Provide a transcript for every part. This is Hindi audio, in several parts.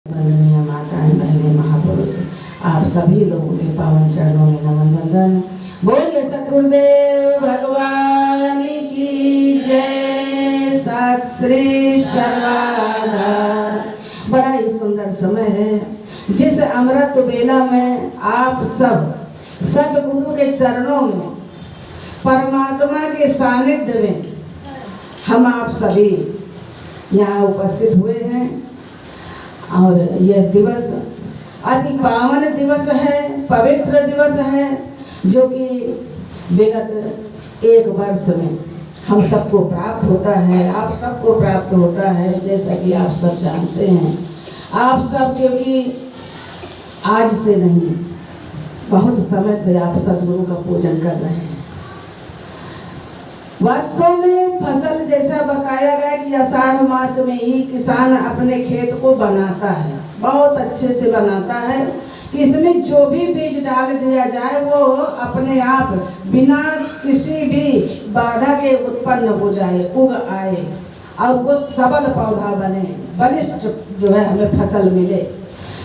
वंदनीय माताएं, बहनें, महापुरुष, आप सभी लोगों के पावन चरणों में नमन वंदन। बोलिए सतगुरुदेव भगवान की जय। सत श्री सर्वाधार। बड़ा ही सुंदर समय है जिस अमृत बेला में आप सब सतगुरु के चरणों में, परमात्मा के सानिध्य में हम आप सभी यहाँ उपस्थित हुए हैं। और यह दिवस अति पावन दिवस है, पवित्र दिवस है, जो कि विगत एक वर्ष में हम सबको प्राप्त होता है, आप सबको प्राप्त होता है। जैसा कि आप सब जानते हैं, आप सब क्योंकि आज से नहीं, बहुत समय से आप सतगुरु का पूजन कर रहे हैं। वास्तव में फसल जैसा बताया गया कि आषाढ़ मास में ही किसान अपने खेत को बनाता है, बहुत अच्छे से बनाता है कि इसमें जो भी बीज डाल दिया जाए वो अपने आप बिना किसी भी बाधा के उत्पन्न हो जाए, उग आए और वो सबल पौधा बने, बलिष्ठ जो है हमें फसल मिले।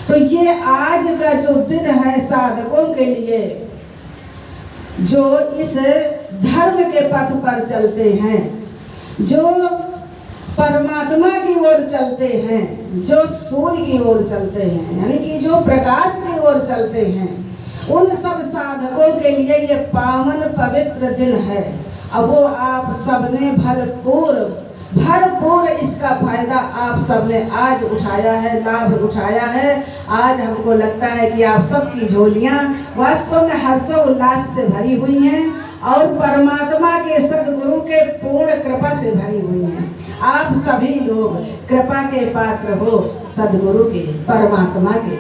तो ये आज का जो दिन है साधकों के लिए, जो इस धर्म के पथ पर चलते हैं, जो परमात्मा की ओर चलते हैं, जो सूर्य की ओर चलते हैं, यानी कि जो प्रकाश की ओर चलते हैं, उन सब साधकों के लिए ये पावन पवित्र दिन है। अब वो आप सबने भरपूर इसका फायदा आप सबने आज उठाया है, लाभ उठाया है। आज हमको लगता है कि आप सबकी झोलियां वास्तव में हर्षोल्लास से भरी हुई हैं और परमात्मा के सद्गुरु के पूर्ण कृपा से भरी हुई हैं। आप सभी लोग कृपा के पात्र हो सद्गुरु के, परमात्मा के,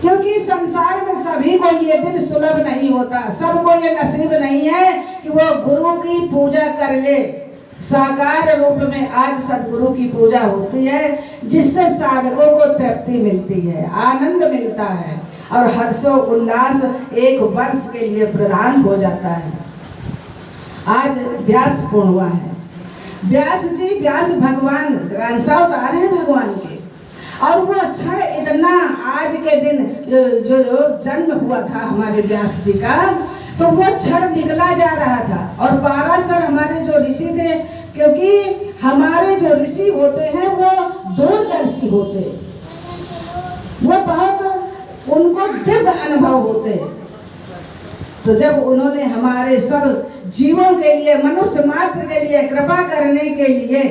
क्योंकि संसार में सभी को ये दिन सुलभ नहीं होता, सबको ये नसीब नहीं है कि वो गुरु की पूजा कर ले। साकार रूप में आज सद्गुरु की पूजा होती है, जिससे साधकों को तृप्ति मिलती है, आनंद मिलता है और हर्षो उल्लास एक वर्ष के लिए प्रदान हो जाता है। आज व्यास पूर्णिमा है। व्यास जी, व्यास भगवान अंशावतार है भगवान के, और वो क्षण इतना आज के दिन जो जन्म हुआ था हमारे व्यास जी का, तो वो क्षण निकला जा रहा था। और पाराशर हमारे जो ऋषि थे, क्योंकि हमारे जो ऋषि होते हैं वो दूरदर्शी होते, वो बहुत उनको दिव्य अनुभव होते। तो जब उन्होंने हमारे सब जीवों के लिए, मनुष्य मात्र के लिए कृपा करने के लिए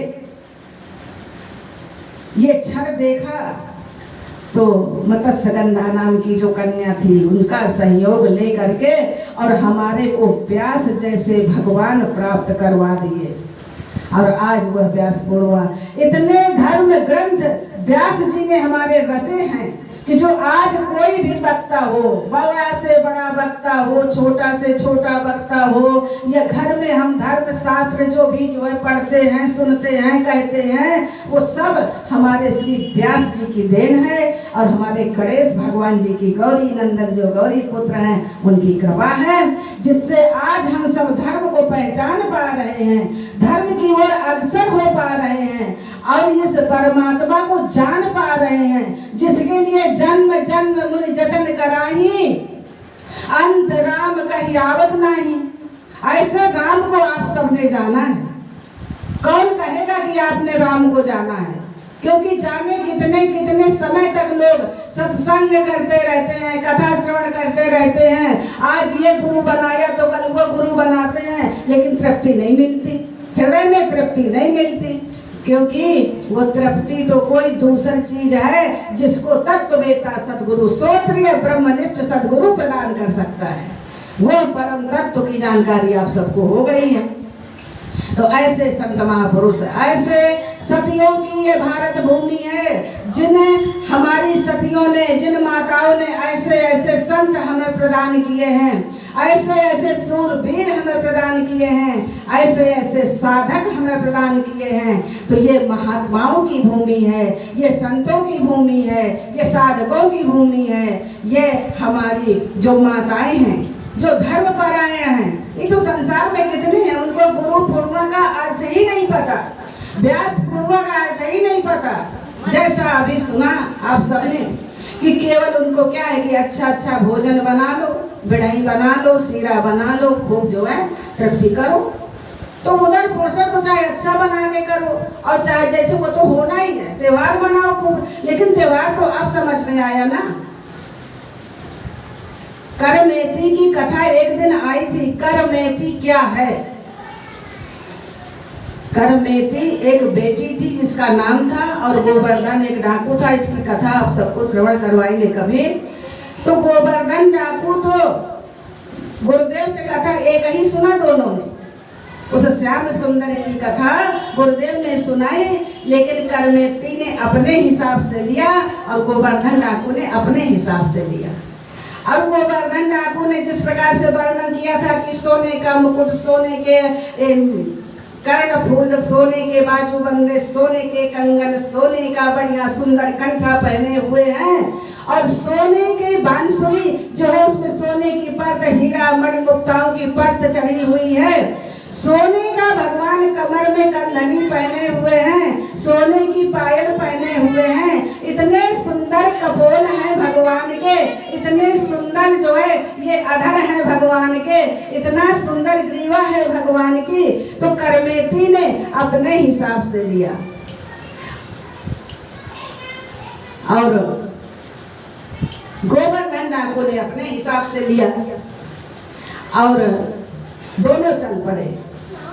ये क्षण देखा, तो मत्स्यगंधा नाम की जो कन्या थी उनका सहयोग ले करके और हमारे को व्यास जैसे भगवान प्राप्त करवा दिए। और आज वह व्यास पूर्णिमा, इतने धर्म ग्रंथ व्यास जी ने हमारे रचे हैं कि जो आज कोई भी वक्ता हो, बड़ा से बड़ा वक्ता हो, छोटा से छोटा वक्ता हो, या घर में हम धर्म शास्त्र जो भी जो है पढ़ते हैं, सुनते हैं, कहते हैं, वो सब हमारे श्री व्यास जी की देन है और हमारे गणेश भगवान जी की, गौरी नंदन जो गौरी पुत्र हैं, उनकी कृपा है, जिससे आज हम सब धर्म को पहचान पा रहे हैं, धर्म की ओर अग्रसर हो पा रहे हैं और इस परमात्मा को जान पा रहे हैं, जिसके लिए जन्म जन्म मुनि जतन कराही, अंत राम कहीं आवत नहीं। ऐसे राम को आप सबने जाना है। कौन कहेगा कि आपने राम को जाना है? क्योंकि जाने कितने कितने समय तक लोग सत्संग करते रहते हैं, कथा श्रवण करते रहते हैं, आज ये गुरु बनाया तो कल वो गुरु बनाते हैं, लेकिन तृप्ति नहीं मिलती, हृदय में तृप्ति नहीं मिलती। क्योंकि वो तृप्ति तो कोई दूसरी चीज है जिसको तत्ववेता सद्गुरु, श्रोत्रिय ब्रह्मनिष्ठ सद्गुरु प्रदान कर सकता है। वो परम तत्व की जानकारी आप सबको हो गई है। तो ऐसे संत महापुरुष, ऐसे सतियों की ये भारत भूमि है, जिन्हें हमारी सतियों ने, जिन माताओं ने ऐसे ऐसे संत हमें प्रदान किए हैं, ऐसे ऐसे सूरवीर हमें प्रदान किए हैं, ऐसे ऐसे साधक हमें प्रदान किए हैं। तो ये महात्माओं की भूमि है, ये संतों की भूमि है, ये साधकों की भूमि है, ये हमारी जो माताएं हैं, जो धर्म परायण हैं। ये तो संसार में कितने हैं, उनको गुरु पूर्णिमा का अर्थ ही नहीं पता, व्यास पूर्णिमा का अर्थ ही नहीं पता, जैसा अभी सुना आप सबने कि केवल उनको क्या है कि अच्छा अच्छा भोजन बना लो, बिड़ाई बना लो, सीरा बना लो, खूब जो है तृप्ति करो। तो उधर पोषण तो चाहे अच्छा बना के करो और चाहे जैसे वो तो होना ही है, त्योहार मनाओ खूब, लेकिन त्योहार तो अब समझ में आया ना। करमेती की कथा एक दिन आई थी। करमेती क्या है? करमेती एक बेटी थी जिसका नाम था, और गोवर्धन एक डाकू था। इसकी कथा आप सबको श्रवण करवाएंगे कभी। तो गोवर्धन डाकू तो गुरुदेव से कथा एक ही सुना दोनों ने। उस श्याम सुंदर की कथा गुरुदेव ने सुनाई, लेकिन करमेती ने अपने हिसाब से लिया और गोवर्धन डाकू ने अपने हिसाब से लिया। अब गोवर्धन डाकू ने जिस प्रकार से वर्णन किया था कि सोने का मुकुट, सोने के कर्ण फूल, सोने के बाजूबंदे, सोने के कंगन, सोने का बढ़िया सुंदर कंठा पहने हुए हैं, और सोने के बांसुरी जो है उसमें सोने की परत, हीरा मणि मुक्ताओं की परत चढ़ी हुई है। सोने का भगवान कमर में कंगनी पहने हुए हैं, सोने की पायल पहने हुए हैं। इतने सुंदर कपोल हैं भगवान के, इतने सुंदर जो है ये अधर है भगवान के, इतना सुंदर ग्रीवा है भगवान की। तो करमेती ने अपने हिसाब से लिया और गोवर्धन डाकू ने अपने हिसाब से लिया, और दोनों चल पड़े।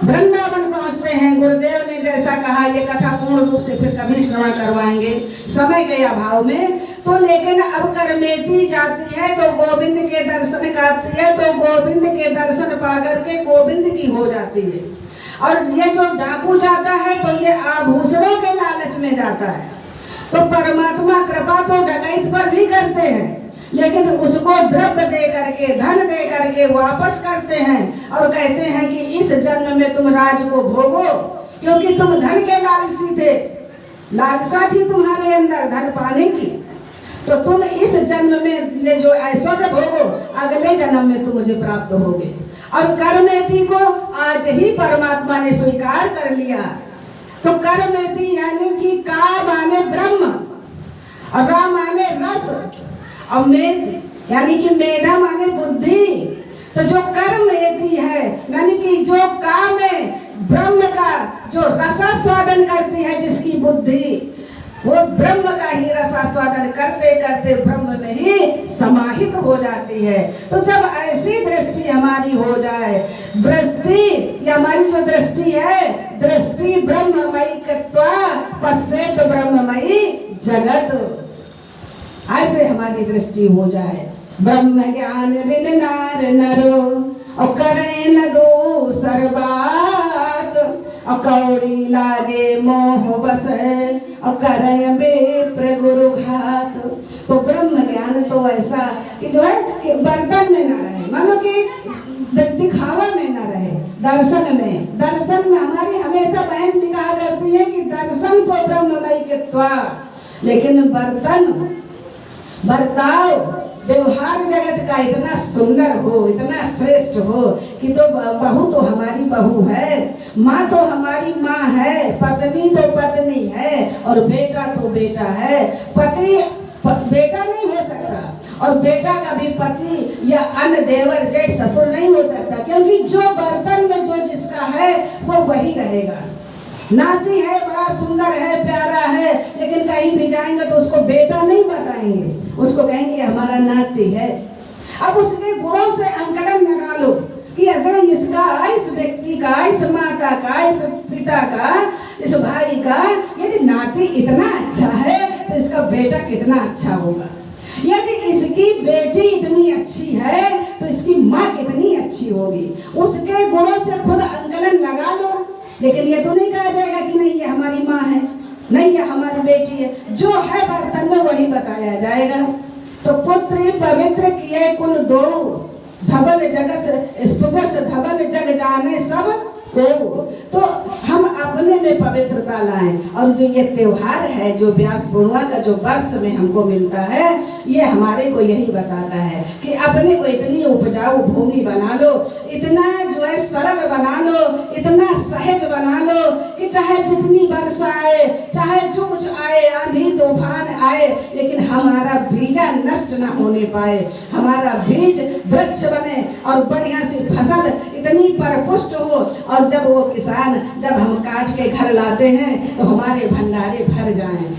वृंदावन पहुंचते हैं। गुरुदेव ने जैसा कहा, ये कथा पूर्ण रूप से फिर कभी श्रवण करवाएंगे समय के अभाव में। तो लेकिन अब करमेती जाती है तो गोविंद के दर्शन करती है, तो गोविंद के दर्शन पाकर के गोविंद की हो जाती है। और ये जो डाकू जाता है तो ये आभूषणों के लालच में जाता है। तो परमात्मा कृपा तो डकैत पर भी करते हैं, लेकिन उसको द्रव्य दे करके, धन दे करके वापस करते हैं और कहते हैं कि इस जन्म में तुम राज को भोगो, क्योंकि तुम धन के लालची थे, लालसा थी तुम्हारे अंदर धन पाने की। तो तुम इस जन्म में ये जो ऐश्वर्य भोगो, अगले जन्म में तुम मुझे प्राप्त होगे। और करमेती को आज ही परमात्मा ने स्वीकार कर लिया। तो करमेती यानी कि का माने ब्रह्म और रा माने रस और मेध यानी कि मेधा माने बुद्धि। तो जो कर्मेती है यानी कि जो काम में ब्रह्म का जो रसास्वादन करती है, जिसकी बुद्धि वो ब्रह्म का ही रसास्वादन करते करते ब्रह्म में ही समाहित हो जाती है। तो जब ऐसी दृष्टि हमारी हो जाए, दृष्टि हमारी जो दृष्टि है, दृष्टि ब्रह्ममयी कृत्वा पश्येत ब्रह्ममयी जगत, ऐसे हमारी दृष्टि हो जाए। ब्रह्म ज्ञान बिन नार नरो और करे न दूसर बात, और कौड़ी लागे मोह बस और करे विप्र गुरु घात। तो ब्रह्म ज्ञान तो ऐसा कि जो है कि बर्तन में न रहे, मानो कि दिखावा में न रहे, दर्शन में हमारी हमेशा बहन भी कहा करती है कि दर्शन तो ब्रह्ममयी कृत्वा, लेकिन बर्ताव व्यवहार जगत का इतना सुंदर हो, इतना श्रेष्ठ हो कि तो बहू तो हमारी बहू है, माँ तो हमारी माँ है, पत्नी तो पत्नी है, और बेटा तो बेटा है। पति बेटा नहीं हो सकता, और बेटा का भी पति या अन्य देवर जैसे ससुर नहीं हो सकता, क्योंकि जो बर्तन में जो जिसका है वो वही रहेगा। नाती है, बड़ा सुंदर है, प्यारा है, लेकिन कहीं भी जाएंगे तो उसको बेटा नहीं बताएंगे, उसको कहेंगे हमारा नाती है। अब उसके गुणों से अंकलन लगा लो कि अजय इसका, इस व्यक्ति का, इस माता का, इस पिता का, इस भाई का यदि नाती इतना अच्छा है तो इसका बेटा कितना अच्छा होगा। यदि इसकी बेटी इतनी अच्छी है तो इसकी माँ कितनी अच्छी होगी। उसके गुणों से खुद अंकलन लगा लो। लेकिन ये तो नहीं कहा जाएगा कि नहीं ये हमारी माँ है, नहीं ये हमारी बेटी है। जो है बर्तन में वही बताया जाएगा। तो पुत्र पवित्र किए कुल दो, धवल जगस सुजस धवल जग जाने सब को। तो हम अपने में पवित्रता लाएं। और जो ये त्योहार है, जो व्यास पूर्णिमा का जो वर्ष में हमको मिलता है, ये हमारे को यही बताता है कि अपने को इतनी उपजाऊ भूमि बना लो, इतना जो है सरल बना लो, इतना सहज बना लो कि चाहे जितनी वर्षा आए, चाहे जो कुछ आए, आंधी तूफान आए, लेकिन हमारा बीजा नष्ट ना होने पाए, हमारा बीज वृक्ष बने और बढ़िया सी फसल इतनी परपुष्ट हो। और जब वो किसान, जब हम काट के घर लाते हैं तो हमारे भंडारे भर जाएं।